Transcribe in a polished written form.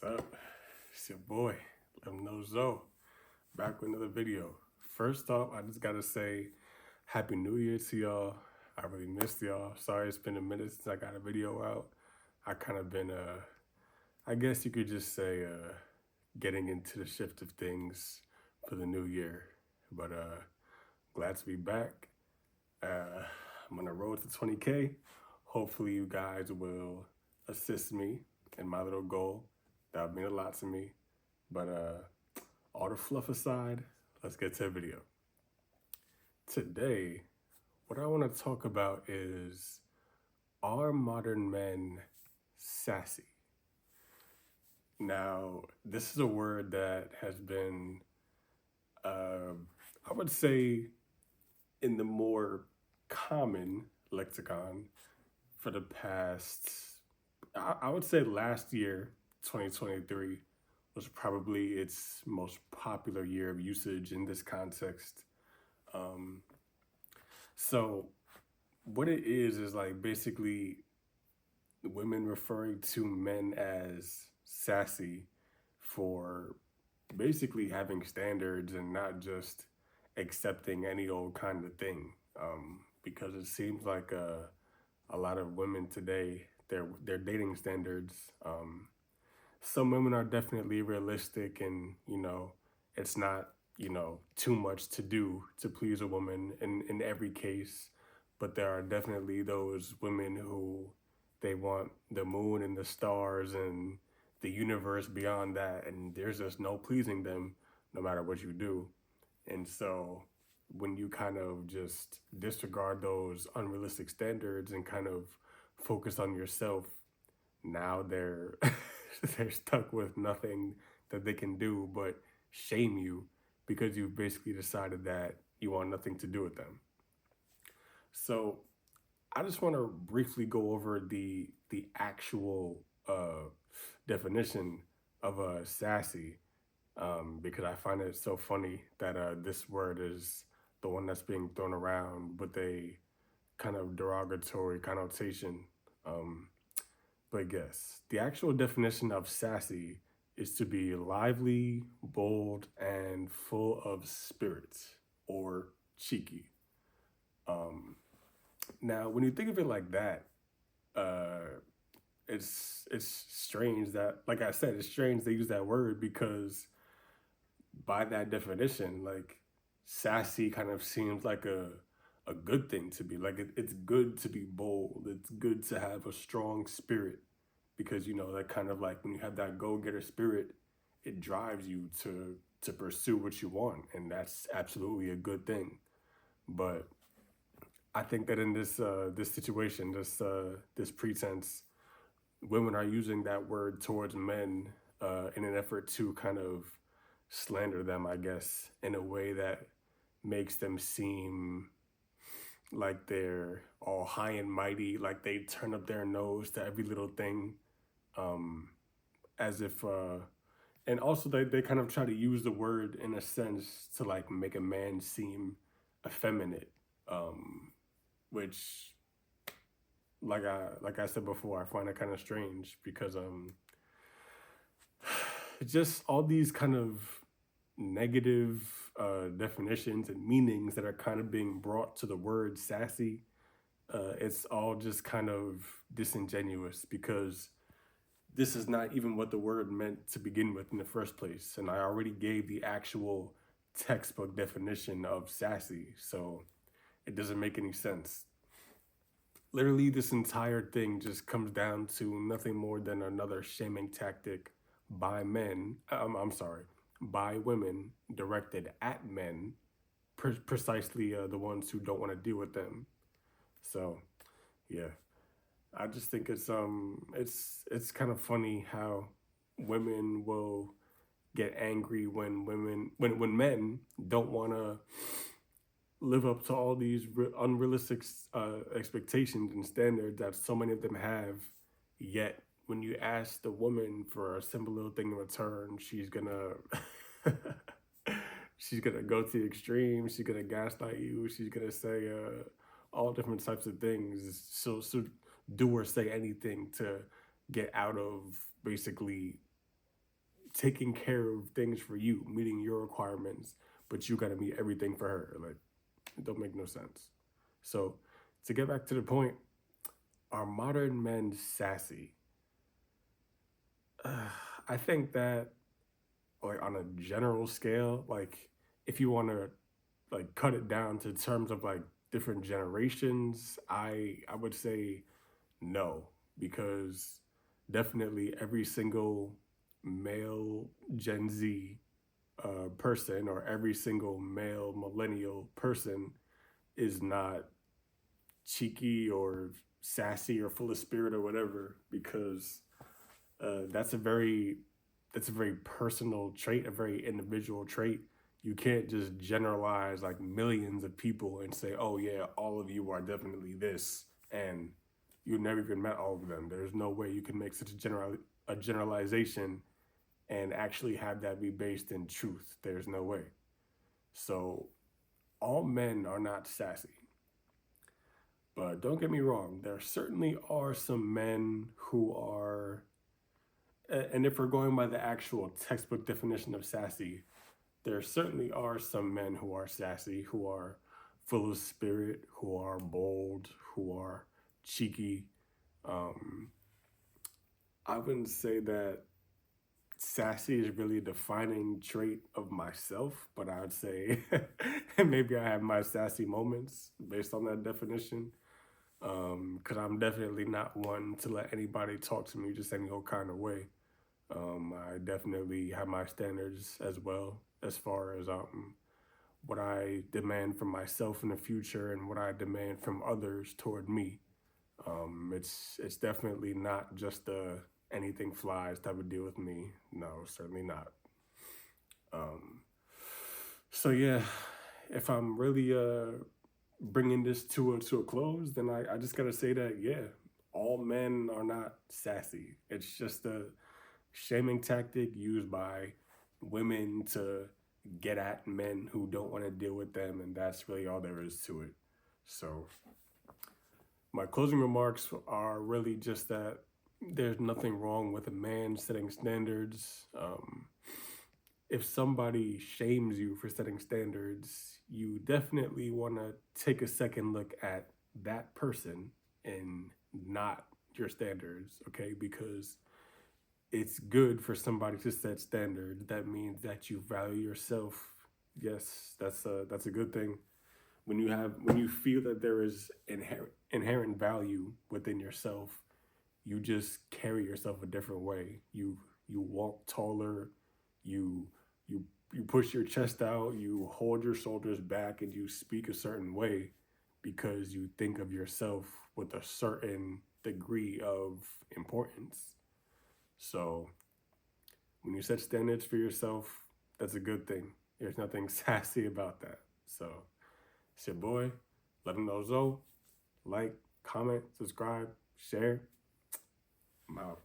What's up? It's your boy, Let 'em know Zoe, back with another video. First off, I just gotta say Happy New Year to y'all. I really missed y'all. Sorry it's been a minute since I got a video out. I kind of been, I guess you could just say, getting into the shift of things for the new year. But glad to be back. I'm on the road to 20K. Hopefully, you guys will assist me in my little goal. That would mean a lot to me. But all the fluff aside, let's get to the video. Today, what I want to talk about is, are modern men sassy? Now, this is a word that has been, I would say, in the more common lexicon for the past, I would say last year, 2023, was probably its most popular year of usage in this context. Um, so, what it is like basically women referring to men as sassy for basically having standards and not just accepting any old kind of thing. Because it seems like a lot of women today, their dating standards. Some women are definitely realistic, and it's not too much to do to please a woman in every case. But there are definitely those women who they want the moon and the stars and the universe beyond that, and there's just no pleasing them no matter what you do. And so when you kind of just disregard those unrealistic standards and kind of focus on yourself, now they're they're stuck with nothing that they can do but shame you because you've basically decided that you want nothing to do with them. So I just want to briefly go over the actual definition of a sassy, because I find it so funny that this word is the one that's being thrown around with a kind of derogatory connotation. Um, but yes, the actual definition of sassy is to be lively, bold, and full of spirit, or cheeky. Um, Now, when you think of it like that, uh, it's strange that, like I said, it's strange they use that word because by that definition, like sassy kind of seems like a good thing to be. Like it's good to be bold. It's good to have a strong spirit because that kind of like when you have that go getter spirit, it drives you to pursue what you want, and that's absolutely a good thing. But I think that in this situation, this pretense, women are using that word towards men in an effort to kind of slander them, I guess, in a way that makes them seem like they're all high and mighty, like they turn up their nose to every little thing, um, as if, and also they kind of try to use the word in a sense to like make a man seem effeminate, which like I said before, I find it kind of strange because just all these kind of negative definitions and meanings that are kind of being brought to the word sassy. It's all just kind of disingenuous because this is not even what the word meant to begin with in the first place, and I already gave the actual textbook definition of sassy, so it doesn't make any sense. Literally, this entire thing just comes down to nothing more than another shaming tactic by men. I'm sorry, by women directed at men, precisely the ones who don't want to deal with them. So, yeah, I just think it's kind of funny how women will get angry when when men don't want to live up to all these unrealistic expectations and standards that so many of them have. Yet, when you ask the woman for a simple little thing in return, she's gonna she's gonna go to the extreme. She's gonna gaslight you. She's gonna say all different types of things. So do or say anything to get out of basically taking care of things for you, meeting your requirements, but you gotta meet everything for her. Like, it don't make no sense. So, to get back to the point, are modern men sassy? Uh, I think that, like, on a general scale, like, if you want to like cut it down to terms of like different generations, I would say no, because definitely every single male Gen Z person or every single male millennial person is not cheeky or sassy or full of spirit or whatever, because that's a very personal trait, a very individual trait. You can't just generalize like millions of people and say, "Oh yeah, all of you are definitely this," and you never even met all of them. There's no way you can make such a generalization and actually have that be based in truth. There's no way. So all men are not sassy. But don't get me wrong, there certainly are some men who are, and if we're going by the actual textbook definition of sassy, there certainly are some men who are sassy, who are full of spirit, who are bold, who are cheeky. Um, I wouldn't say that sassy is really a defining trait of myself, but I would say maybe I have my sassy moments based on that definition. Because I'm definitely not one to let anybody talk to me just any old kind of way. I definitely have my standards as well as far as what I demand from myself in the future and what I demand from others toward me. It's definitely not just a anything flies type of deal with me. No, certainly not. Um, so yeah, if I'm really bringing this to a close, then I just gotta say that yeah, all men are not sassy. It's just a shaming tactic used by women to get at men who don't want to deal with them, and that's really all there is to it. So my closing remarks are really just that there's nothing wrong with a man setting standards. If somebody shames you for setting standards, you definitely want to take a second look at that person and not your standards, okay? Because it's good for somebody to set standards. That means that you value yourself. Yes, that's a good thing. When you feel that there is inherent value within yourself, you just carry yourself a different way. You walk taller, you you you push your chest out, you hold your shoulders back, and you speak a certain way because you think of yourself with a certain degree of importance. So when you set standards for yourself, that's a good thing. There's nothing sassy about that. So it's your boy. Let him know Zoe. Like, comment, subscribe, share. I'm out.